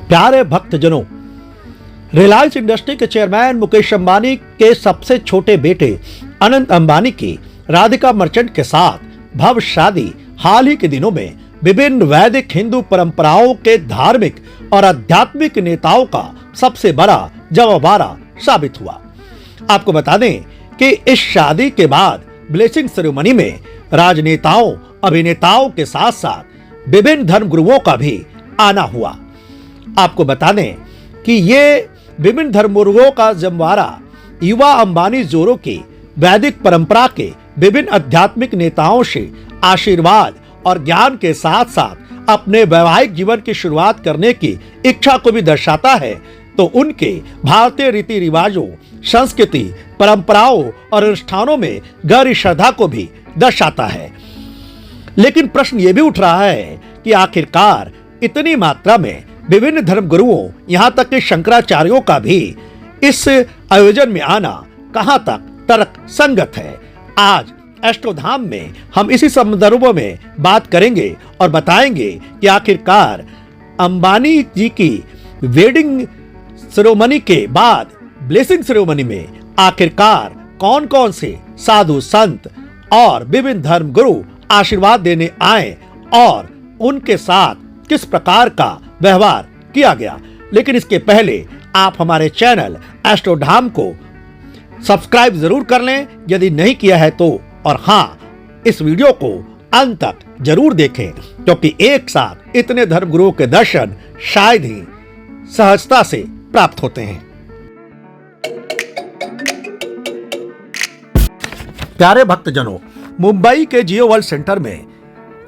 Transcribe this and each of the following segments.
प्यारे भक्तजनों, रिलायंस इंडस्ट्री के चेयरमैन मुकेश अंबानी के सबसे छोटे बेटे अनंत अंबानी की राधिका मर्चेंट के साथ भव्य शादी हाल ही के दिनों में विभिन्न वैदिक हिंदू परंपराओं के धार्मिक और आध्यात्मिक नेताओं का सबसे बड़ा जवाबारा साबित हुआ। आपको बता दें कि इस शादी के बाद ब्लेसिंग सेरेमनी में राजनेताओं, अभिनेताओं के साथ साथ विभिन्न धर्मगुरुओं का भी आना हुआ। आपको बता दें कि ये विभिन्न धर्मगुरुओं का जमवारा युवा अंबानी जोरों की वैदिक परंपरा के विभिन्न आध्यात्मिक नेताओं से आशीर्वाद और ज्ञान के साथ साथ अपने वैवाहिक जीवन की शुरुआत करने की इच्छा को भी दर्शाता है, तो उनके भारतीय रीति रिवाजों, संस्कृति, परंपराओं और अनुष्ठानों में गहरी श्रद्धा को भी दर्शाता है। लेकिन प्रश्न ये भी उठ रहा है कि आखिरकार इतनी मात्रा में विभिन्न धर्मगुरुओं, यहाँ तक कि शंकराचार्यों का भी इस आयोजन में आना कहाँ तक तर्क संगत है। आज एस्ट्रोधाम में हम इसी संदर्भ में बात करेंगे और बताएंगे कि आखिरकार अंबानी जी की वेडिंग सेरेमनी के बाद ब्लेसिंग सेरेमनी में आखिरकार कौन कौन से साधु संत और विभिन्न धर्म गुरु आशीर्वाद देने आए और उनके साथ किस प्रकार का व्यवहार किया गया। लेकिन इसके पहले आप हमारे चैनल एस्ट्रोधाम को सब्सक्राइब जरूर कर लें यदि नहीं किया है तो, और हाँ, इस वीडियो को अंत तक जरूर देखें क्योंकि एक साथ इतने धर्मगुरुओं के दर्शन शायद ही सहजता से प्राप्त होते हैं। प्यारे भक्तजनों, मुंबई के जियो वर्ल्ड सेंटर में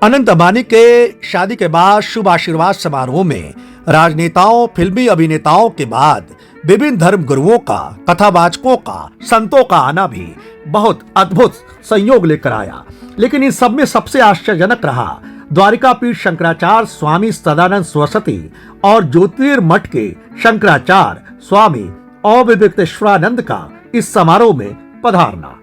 अनंत अंबानी के शादी के बाद शुभ आशीर्वाद समारोह में राजनेताओं, फिल्मी अभिनेताओं के बाद विभिन्न धर्म गुरुओं का, कथावाचकों का, संतों का आना भी बहुत अद्भुत संयोग लेकर आया। लेकिन इन सब में सबसे आश्चर्यजनक रहा द्वारिकापीठ शंकराचार्य स्वामी सदानंद सरस्वती और ज्योतिर्मठ के शंकराचार्य स्वामी अविवेक्तेश्वरानंद का इस समारोह में पधारना।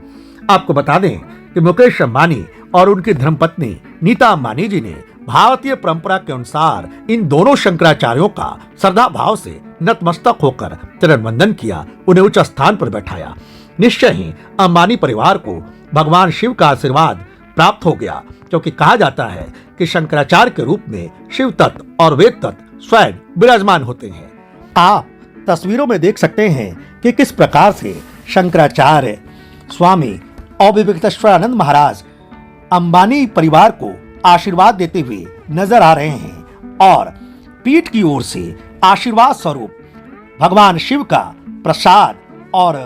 आपको बता दें कि मुकेश अंबानी और उनकी धर्मपत्नी नीता अंबानी जी ने भारतीय परंपरा के अनुसार इन दोनों शंकराचार्यों का श्रद्धा भाव से नतमस्तक होकर चरण वंदन किया, उन्हें उच्च स्थान पर बैठाया। निश्चय ही अंबानी परिवार को भगवान शिव का आशीर्वाद प्राप्त हो गया, क्योंकि कहा जाता है कि शंकराचार्य के रूप में शिव तत्व और वेद तत्व स्वयं विराजमान होते हैं। आप तस्वीरों में देख सकते हैं कि किस प्रकार से शंकराचार्य स्वामी अविवेक्तेश्वरानंद महाराज अंबानी परिवार को आशीर्वाद देते हुए नजर आ रहे हैं और पीठ की ओर से आशीर्वाद स्वरूप भगवान शिव का प्रसाद और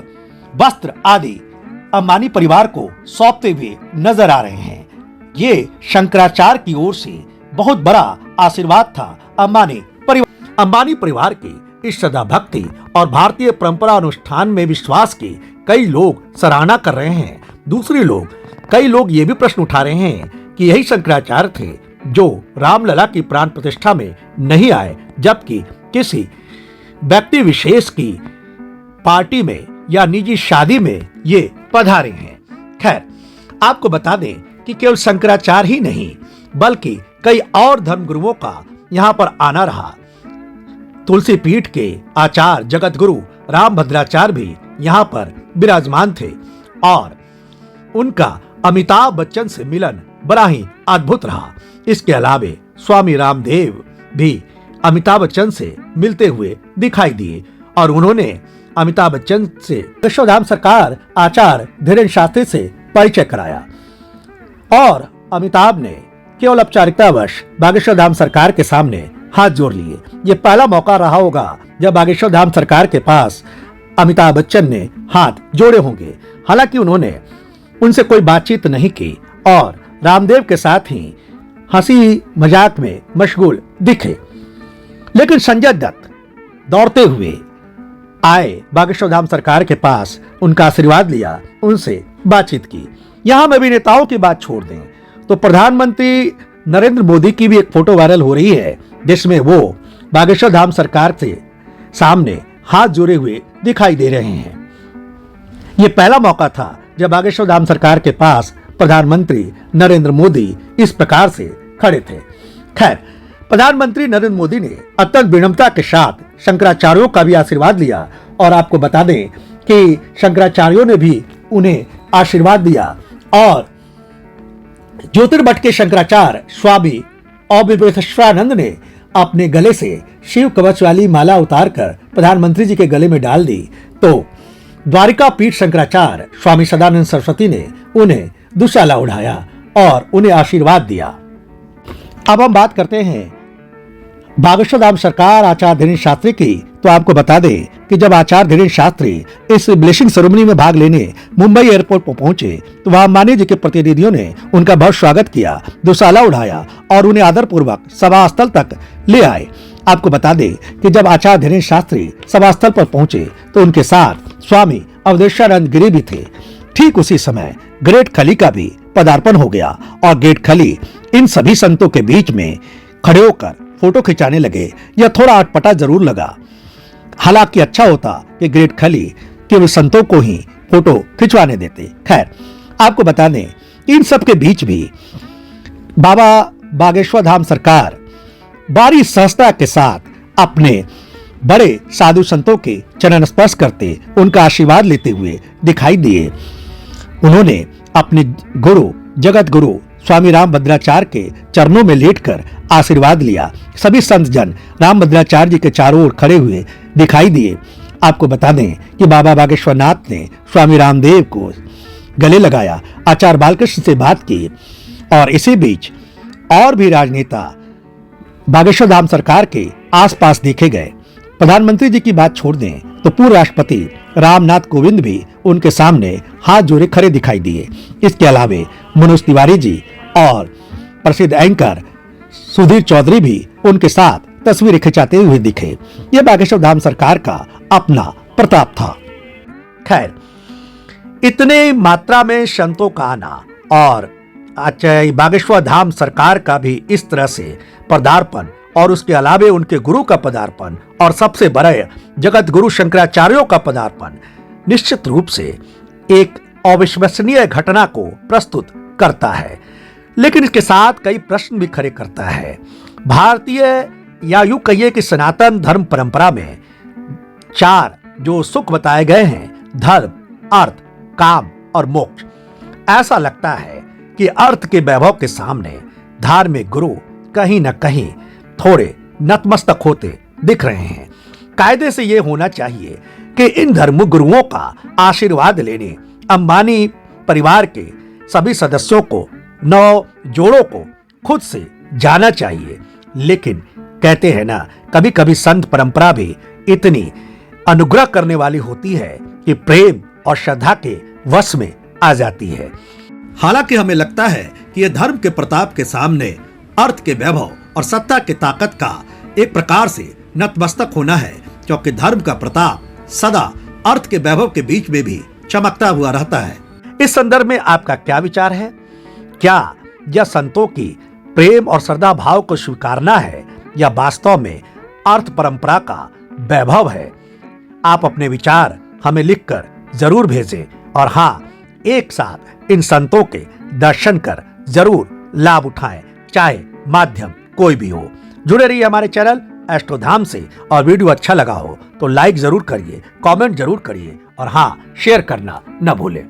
वस्त्र आदि अंबानी परिवार को सौंपते हुए नजर आ रहे हैं। ये शंकराचार्य की ओर से बहुत बड़ा आशीर्वाद था अंबानी परिवार की इस श्रद्धा भक्ति और भारतीय परंपरा अनुष्ठान में विश्वास की कई लोग सराहना कर रहे हैं। कई लोग ये भी प्रश्न उठा रहे हैं कि यही शंकराचार्य थे जो रामलला की प्राण प्रतिष्ठा में नहीं आए, जबकि किसी व्यक्ति विशेष की पार्टी में या निजी शादी में ये पधारे हैं। खैर, आपको बता दें कि केवल शंकराचार्य ही नहीं बल्कि कई और धर्मगुरुओं का यहाँ पर आना रहा। तुलसी पीठ के आचार्य जगत गुरु रामभद्राचार्य भी यहाँ पर विराजमान थे और उनका अमिताभ बच्चन से मिलन बड़ा ही अद्भुत रहा। इसके अलावे स्वामी रामदेव भी अमिताभ बच्चन से मिलते हुए दिखाई दिए और उन्होंने अमिताभ बच्चन से बागेश्वरधाम सरकार आचार्य धीरेन्द्र शास्त्री से परिचय कराया और अमिताभ ने केवल औपचारिकतावश बागेश्वरधाम सरकार के सामने हाथ जोड़ लिए। ये पहला मौका रहा होगा जब बागेश्वरधाम सरकार के पास अमिताभ बच्चन ने हाथ जोड़े होंगे। हालांकि उन्होंने उनसे कोई बातचीत नहीं की और रामदेव के साथ ही हंसी मजाक में मशगूल दिखे। लेकिन संजय दत्त दौड़ते हुए आए, बागेश्वरधाम सरकार के पास उनका आशीर्वाद लिया, उनसे बातचीत की। यहां हम अभिनेताओं की बात छोड़ दें तो प्रधानमंत्री नरेंद्र मोदी की भी एक फोटो वायरल हो रही है जिसमें वो बागेश्वरधाम सरकार से सामने हाथ जोड़े हुए दिखाई दे रहे हैं। ये पहला मौका था जब बागेश्वरधाम सरकार के पास प्रधानमंत्री नरेंद्र मोदी इस प्रकार से खड़े थे। खैर, प्रधानमंत्री नरेंद्र मोदी ने अत्यंत विनम्रता के साथ शंकराचार्यों का भी आशीर्वाद लिया और आपको बता दें कि शंकराचार्यों ने भी उन्हें आशीर्वाद दिया और ज्योतिर्मठ के शंकराचार्य स्वामी अविवेश्वरानंद ने अपने गले से शिव कवच वाली माला उतारकर प्रधानमंत्री जी के गले में डाल दी तो द्वारिका पीठ शंकराचार्य स्वामी सदानंद सरस्वती ने उन्हें दुशाला उठाया और उन्हें आशीर्वाद दिया। अब हम बात करते हैं बागेश्वर धाम सरकार आचार्य धीरेन्द्र शास्त्री की। तो आपको बता दें कि जब आचार्य धीरेन्द्र शास्त्री इस ब्लेसिंग सेरेमनी में भाग लेने मुंबई एयरपोर्ट पर पहुंचे तो वहां अंबानी जी के प्रतिनिधियों ने उनका बहुत स्वागत किया, दुशाला उठाया और उन्हें आदर पूर्वक सभा स्थल तक ले आए। आपको बता दें कि जब आचार्य धीरेन्द्र शास्त्री सभा स्थल पर पहुंचे तो उनके साथ स्वामी अवधेशानंद गिरी भी थे। ठीक उसी समय ग्रेट खली का भी पदार्पण हो गया और ग्रेट खली इन सभी संतों के बीच में खड़े होकर फोटो खिंचाने लगे। यह थोड़ा अटपटा जरूर लगा, हालांकि अच्छा होता कि ग्रेट खली केवल संतों को ही फोटो खिंचवाने देते। खैर, आपको बता दें इन सब के बीच भी बाबा बागेश्वर धाम सरकार बड़ी सहजता के साथ अपने बड़े साधु संतों के चरण स्पर्श करते उनका आशीर्वाद लेते हुए दिखाई दिए। उन्होंने अपने गुरु जगत गुरु स्वामी रामभद्राचार्य के चरणों में लेटकर आशीर्वाद लिया। सभी संत जन रामभद्राचार्य जी के चारों ओर खड़े हुए दिखाई दिए। आपको बता दें कि बाबा बागेश्वरनाथ ने स्वामी रामदेव को गले लगाया, आचार्य बालकृष्ण से बात की और इसी बीच और भी राजनेता बागेश्वर धाम सरकार के आसपास देखे गए। प्रधानमंत्री जी की बात छोड़ दें तो पूर्व राष्ट्रपति रामनाथ कोविंद भी उनके सामने हाथ जोड़े खड़े दिखाई दिए। इसके अलावे मनोज तिवारी जी और प्रसिद्ध एंकर सुधीर चौधरी भी उनके साथ तस्वीरें खिंचाते हुए दिखे। यह बागेश्वर धाम सरकार का अपना प्रताप था। खैर, इतने मात्रा में संतों का आना और बागेश्वर धाम सरकार का भी इस तरह से पदार्पण और उसके अलावे उनके गुरु का पदार्पण और सबसे बड़े जगत गुरु शंकराचार्यों का पदार्पण निश्चित रूप से एक अविश्वसनीय घटना को प्रस्तुत करता है, लेकिन इसके साथ कई प्रश्न भी खड़े करता है। भारतीय या यूं कहिए कि सनातन धर्म परंपरा में 4 जो सुख बताए गए हैं, धर्म, अर्थ, काम और मोक्ष। ऐसा लगता है कि अर्थ के वैभव के सामने धार्मिक गुरु कहीं न कहीं थोड़े नतमस्तक होते दिख रहे हैं। कायदे से यह होना चाहिए कि इन धर्म गुरुओं का आशीर्वाद लेने अंबानी परिवार के सभी सदस्यों को, 9 जोड़ों को खुद से जाना चाहिए। लेकिन कहते हैं ना, कभी कभी संत परंपरा भी इतनी अनुग्रह करने वाली होती है कि प्रेम और श्रद्धा के वश में आ जाती है। हालांकि हमें लगता है कि यह धर्म के प्रताप के सामने अर्थ के वैभव और सत्ता की ताकत का एक प्रकार से नतमस्तक होना है, क्योंकि धर्म का प्रताप सदा अर्थ के वैभव के बीच में भी चमकता हुआ रहता है। इस संदर्भ में आपका क्या विचार है? क्या यह संतों की प्रेम और श्रद्धा भाव को स्वीकारना है या वास्तव में अर्थ परंपरा का वैभव है? आप अपने विचार हमें लिखकर जरूर भेजें और हाँ, एक साथ इन संतों के दर्शन कर जरूर लाभ उठाएं, चाहे माध्यम कोई भी हो। जुड़े रहिए हमारे चैनल एस्ट्रोधाम से और वीडियो अच्छा लगा हो तो लाइक जरूर करिए, कमेंट जरूर करिए और हाँ, शेयर करना न भूलें।